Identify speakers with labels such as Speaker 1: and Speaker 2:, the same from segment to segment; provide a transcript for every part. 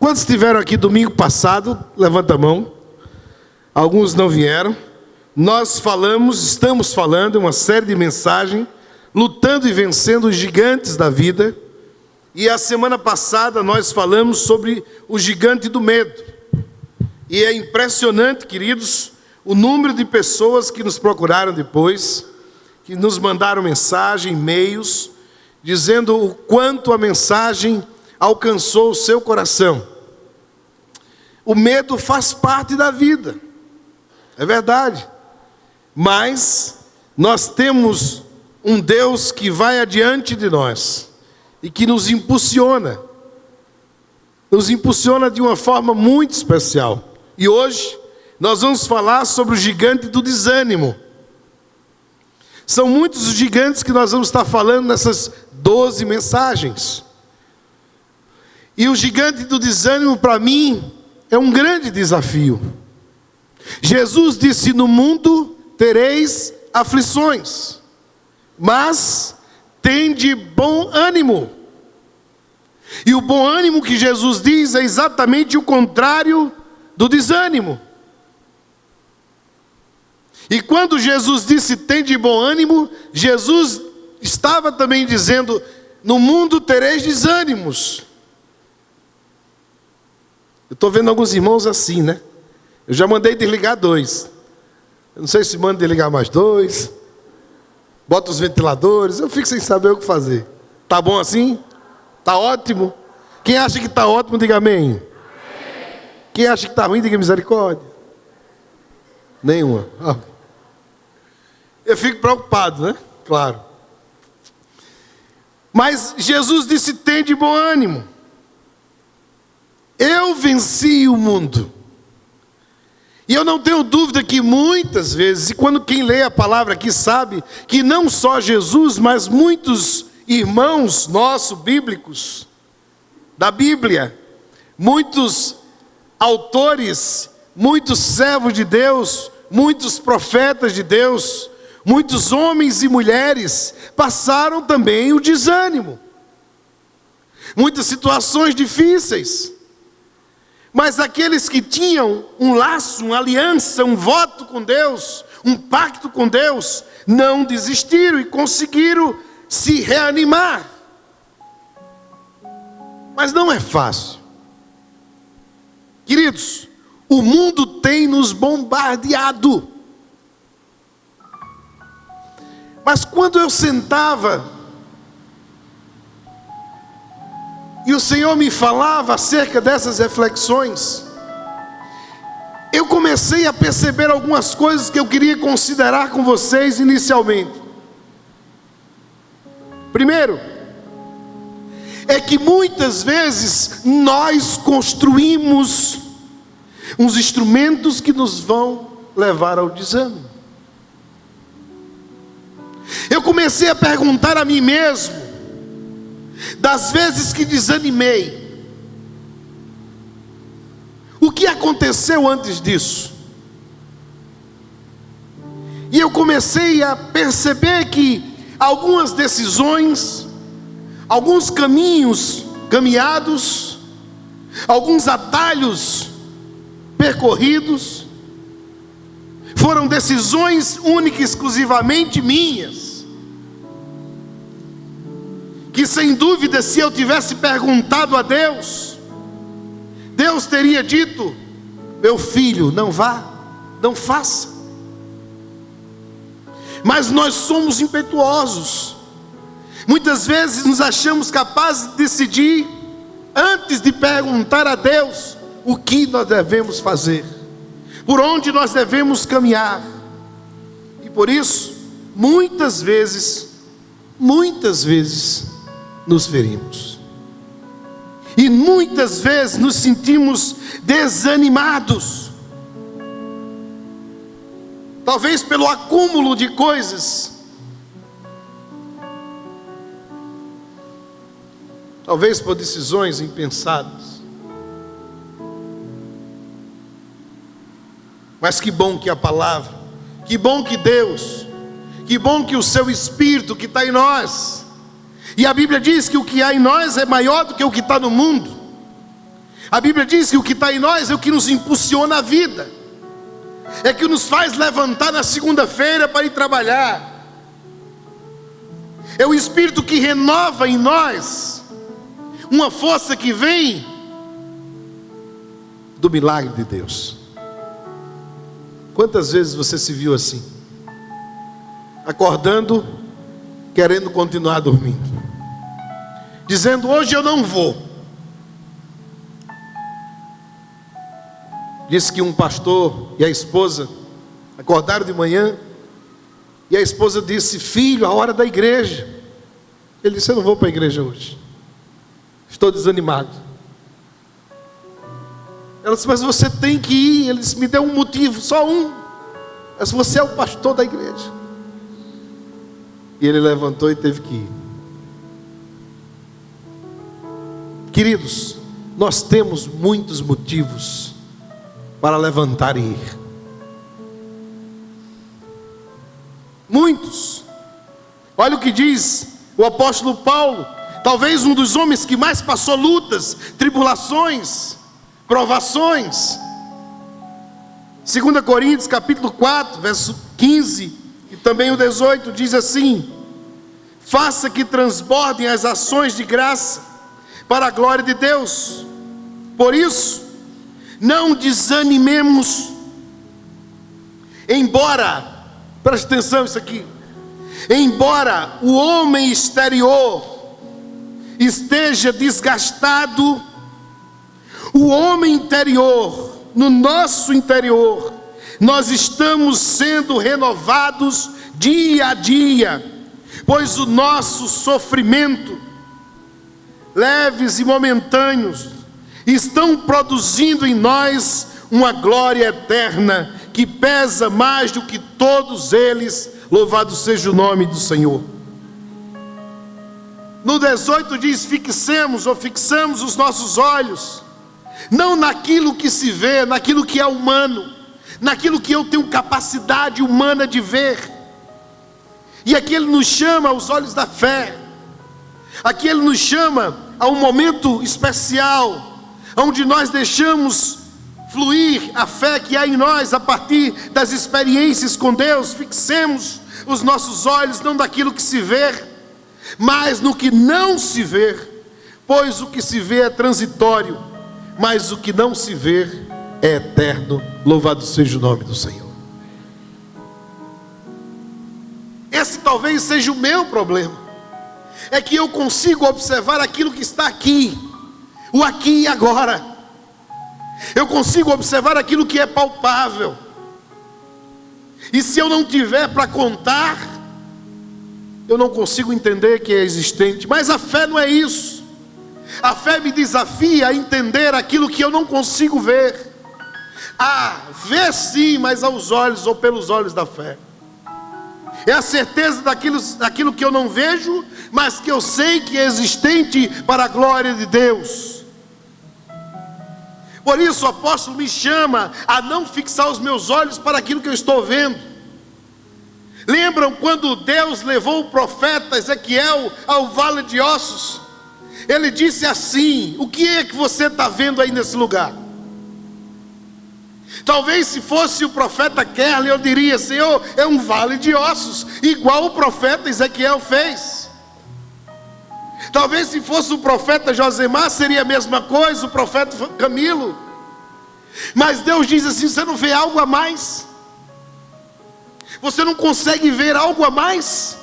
Speaker 1: Quantos estiveram aqui domingo passado? Levanta a mão. Alguns não vieram. Nós estamos falando uma série de mensagens, lutando e vencendo os gigantes da vida. E a semana passada nós falamos sobre o gigante do medo. E é impressionante, queridos, o número de pessoas que nos procuraram depois, que nos mandaram mensagem, e-mails, dizendo o quanto a mensagem alcançou o seu coração. O medo faz parte da vida, é verdade, mas nós temos um Deus que vai adiante de nós e que nos impulsiona de uma forma muito especial. E hoje nós vamos falar sobre o gigante do desânimo. São muitos os gigantes que nós vamos estar falando nessas 12 mensagens. E o gigante do desânimo, para mim, é um grande desafio. Jesus disse: no mundo tereis aflições, mas tende bom ânimo. E o bom ânimo que Jesus diz é exatamente o contrário do desânimo. E quando Jesus disse tende bom ânimo, Jesus estava também dizendo: no mundo tereis desânimos. Eu estou vendo alguns irmãos assim, né? Eu já mandei desligar 2. Eu não sei se manda desligar mais 2. Bota os ventiladores. Eu fico sem saber o que fazer. Tá bom assim? Tá ótimo? Quem acha que tá ótimo, diga amém. Quem acha que tá ruim, diga misericórdia. Nenhuma. Eu fico preocupado, né? Claro. Mas Jesus disse: tende bom ânimo. Eu venci o mundo. E eu não tenho dúvida que muitas vezes, e quando quem lê a palavra aqui sabe, que não só Jesus, mas muitos irmãos nossos bíblicos, da Bíblia, muitos autores, muitos servos de Deus, muitos profetas de Deus, muitos homens e mulheres passaram também o desânimo. Muitas situações difíceis. Mas aqueles que tinham um laço, uma aliança, um voto com Deus, um pacto com Deus, não desistiram e conseguiram se reanimar. Mas não é fácil. Queridos, o mundo tem nos bombardeado. Mas quando eu sentava e o Senhor me falava acerca dessas reflexões, eu comecei a perceber algumas coisas que eu queria considerar com vocês inicialmente. Primeiro, é que muitas vezes nós construímos uns instrumentos que nos vão levar ao desânimo. Eu comecei a perguntar a mim mesmo, das vezes que desanimei, o que aconteceu antes disso? E eu comecei a perceber que algumas decisões, alguns caminhos caminhados, alguns atalhos percorridos, foram decisões única e exclusivamente minhas. Que sem dúvida, se eu tivesse perguntado a Deus, Deus teria dito: meu filho, não vá, não faça. Mas nós somos impetuosos. Muitas vezes nos achamos capazes de decidir antes de perguntar a Deus o que nós devemos fazer, por onde nós devemos caminhar. E por isso, muitas vezes nos ferimos. E muitas vezes nos sentimos desanimados. Talvez pelo acúmulo de coisas. Talvez por decisões impensadas. Mas que bom que a palavra, que bom que Deus, que bom que o seu Espírito que está em nós. E a Bíblia diz que o que há em nós é maior do que o que está no mundo. A Bíblia diz que o que está em nós é o que nos impulsiona a vida, é que nos faz levantar na segunda-feira para ir trabalhar. É o Espírito que renova em nós uma força que vem do milagre de Deus. Quantas vezes você se viu assim, acordando, querendo continuar dormindo, dizendo: hoje eu não vou. Disse que um pastor e a esposa acordaram de manhã, e a esposa disse: filho, a hora da igreja. Ele disse: eu não vou para a igreja hoje, estou desanimado. Ela disse: mas você tem que ir. Ele disse: me deu um motivo, só um. Ela disse: você é o pastor da igreja. E ele levantou e teve que ir. Queridos, nós temos muitos motivos para levantar e ir. Muitos. Olha o que diz o apóstolo Paulo, talvez um dos homens que mais passou lutas, tribulações, provações. 2 Coríntios capítulo 4, verso 15 e também o 18, diz assim: faça que transbordem as ações de graça para a glória de Deus. Por isso, não desanimemos, embora, preste atenção isso aqui, embora o homem exterior esteja desgastado, o homem interior, no nosso interior, nós estamos sendo renovados dia a dia, pois o nosso sofrimento, leves e momentâneos, estão produzindo em nós uma glória eterna, que pesa mais do que todos eles. Louvado seja o nome do Senhor. No 18 diz: fixamos os nossos olhos, não naquilo que se vê, naquilo que é humano, naquilo que eu tenho capacidade humana de ver. E aqui ele nos chama aos olhos da fé, aqui ele nos chama a um momento especial, onde nós deixamos fluir a fé que há em nós a partir das experiências com Deus. Fixemos os nossos olhos não naquilo que se vê, mas no que não se vê, pois o que se vê é transitório, mas o que não se vê é eterno. Louvado seja o nome do Senhor. Esse talvez seja o meu problema, é que eu consigo observar aquilo que está aqui, o aqui e agora. Eu consigo observar aquilo que é palpável, e se eu não tiver para contar, eu não consigo entender que é existente. Mas a fé não é isso. A fé me desafia a entender aquilo que eu não consigo ver. Ver sim, mas aos olhos ou pelos olhos da fé. É a certeza daquilo que eu não vejo, mas que eu sei que é existente para a glória de Deus. Por isso o apóstolo me chama a não fixar os meus olhos para aquilo que eu estou vendo. Lembram quando Deus levou o profeta Ezequiel ao vale de ossos? Ele disse assim: o que é que você está vendo aí nesse lugar? Talvez se fosse o profeta Kerley, eu diria: Senhor, é um vale de ossos, igual o profeta Ezequiel fez. Talvez se fosse o profeta Josemar, seria a mesma coisa, o profeta Camilo. Mas Deus diz assim: você não vê algo a mais? Você não consegue ver algo a mais?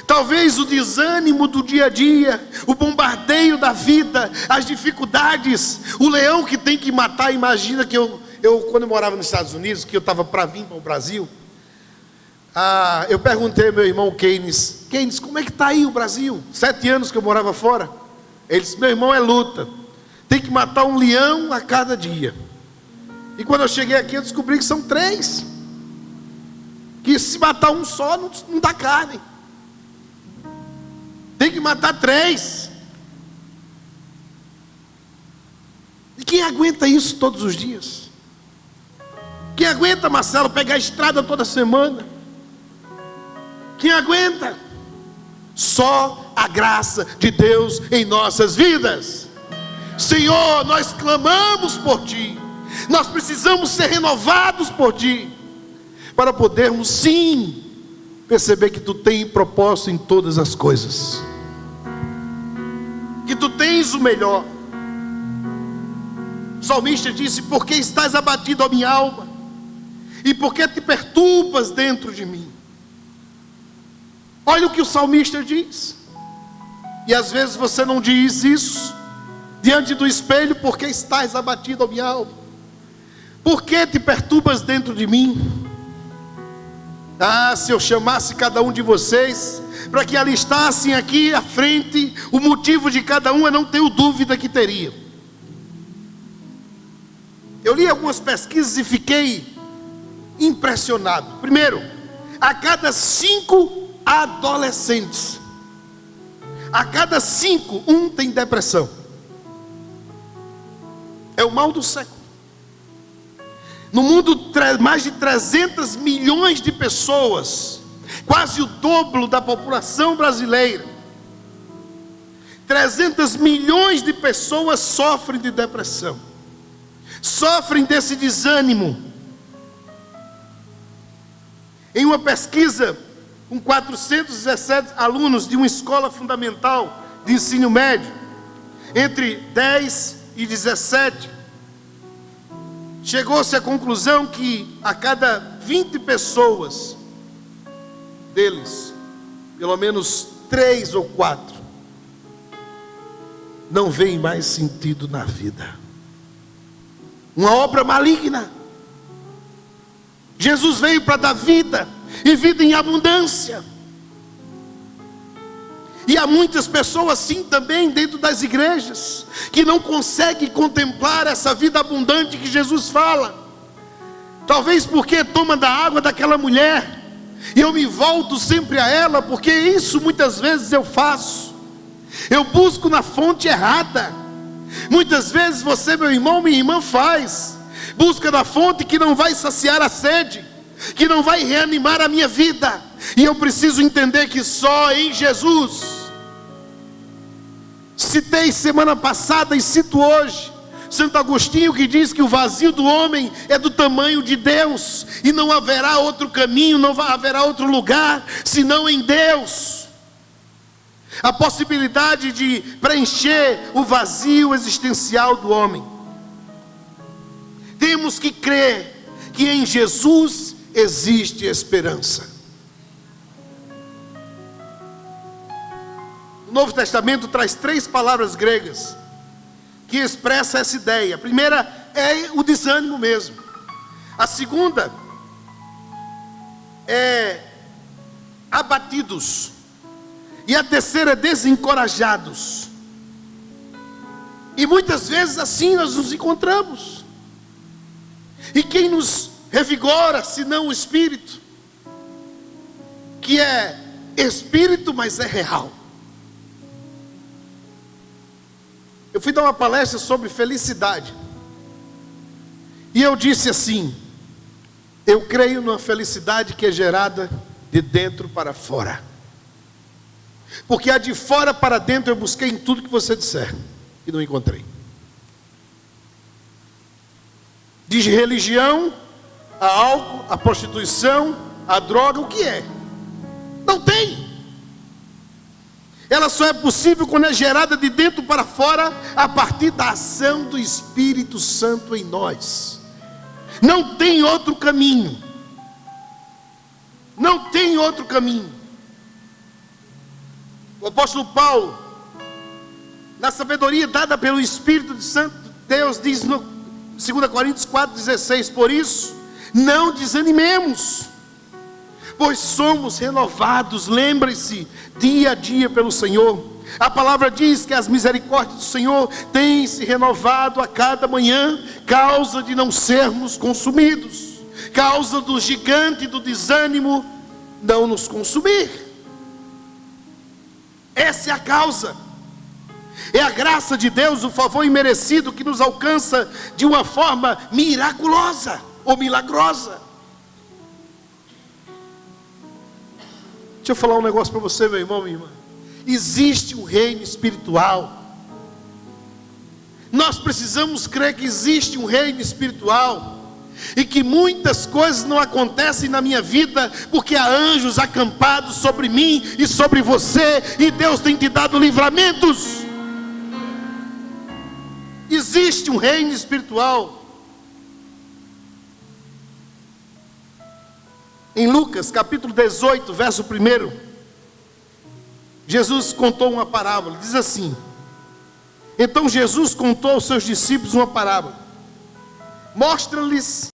Speaker 1: Talvez o desânimo do dia a dia, o bombardeio da vida, as dificuldades, o leão que tem que matar. Imagina que eu quando eu morava nos Estados Unidos, que eu estava para vir para o Brasil, eu perguntei ao meu irmão Keynes, como é que está aí o Brasil? 7 anos que eu morava fora. Ele disse: meu irmão, é luta, tem que matar um leão a cada dia. E quando eu cheguei aqui, eu descobri que são 3, que se matar um só não dá carne, tem que matar 3. E quem aguenta isso todos os dias? Quem aguenta, Marcelo, pegar a estrada toda semana? Quem aguenta? Só a graça de Deus em nossas vidas. Senhor, nós clamamos por Ti. Nós precisamos ser renovados por Ti, para podermos sim perceber que Tu tens propósito em todas as coisas, que Tu tens o melhor. O salmista disse: por que estás abatido, ó minha alma? E por que te perturbas dentro de mim? Olha o que o salmista diz. E às vezes você não diz isso diante do espelho: por que estás abatido, ó minha alma? Por que te perturbas dentro de mim? Ah, se eu chamasse cada um de vocês para que alistassem aqui à frente o motivo de cada um, eu não tenho dúvida que teria. Eu li algumas pesquisas e fiquei impressionado. Primeiro, a cada 5 adolescentes, a cada 5, um tem depressão. É o mal do século. No mundo, mais de 300 milhões de pessoas, quase o dobro da população brasileira. 300 milhões de pessoas sofrem de depressão, sofrem desse desânimo. Em uma pesquisa com 417 alunos de uma escola fundamental de ensino médio, entre 10 e 17, chegou-se à conclusão que a cada 20 pessoas deles, pelo menos 3 ou 4 não veem mais sentido na vida. Uma obra maligna. Jesus veio para dar vida, e vida em abundância. E há muitas pessoas assim também dentro das igrejas, que não conseguem contemplar essa vida abundante que Jesus fala. Talvez porque toma da água daquela mulher, e eu me volto sempre a ela, porque isso muitas vezes eu faço. Eu busco na fonte errada. Muitas vezes você, meu irmão, minha irmã, faz. Busca na fonte que não vai saciar a sede, que não vai reanimar a minha vida. E eu preciso entender que só em Jesus. Citei semana passada e cito hoje Santo Agostinho, que diz que o vazio do homem é do tamanho de Deus, e não haverá outro caminho, não haverá outro lugar senão em Deus. A possibilidade de preencher o vazio existencial do homem. Temos que crer que em Jesus existe esperança. O Novo Testamento traz 3 palavras gregas que expressam essa ideia. A primeira é o desânimo mesmo. A segunda é abatidos. E a terceira é desencorajados. E muitas vezes assim nós nos encontramos. E quem nos revigora, senão o Espírito, que é Espírito, mas é real. Eu fui dar uma palestra sobre felicidade, e eu disse assim: eu creio numa felicidade que é gerada de dentro para fora, porque a de fora para dentro eu busquei em tudo que você disser e não encontrei. De religião, a álcool, a prostituição, a droga, o que é? Não tem. Ela só é possível quando é gerada de dentro para fora, a partir da ação do Espírito Santo em nós. Não tem outro caminho. Não tem outro caminho. O apóstolo Paulo, na sabedoria dada pelo Espírito de Santo Deus, diz no 2 Coríntios 4,16: por isso, não desanimemos, pois somos renovados, lembre-se, dia a dia pelo Senhor. A palavra diz que as misericórdias do Senhor têm se renovado a cada manhã, causa de não sermos consumidos, causa do gigante do desânimo não nos consumir. Essa é a causa. É a graça de Deus, o favor imerecido que nos alcança de uma forma miraculosa ou milagrosa. Deixa eu falar um negócio para você, meu irmão, minha irmã. Existe um reino espiritual. Nós precisamos crer que existe um reino espiritual e que muitas coisas não acontecem na minha vida porque há anjos acampados sobre mim e sobre você, e Deus tem te dado livramentos. Existe um reino espiritual. Em Lucas capítulo 18, verso 1, Jesus contou uma parábola. Diz assim: então Jesus contou aos seus discípulos uma parábola. Mostra-lhes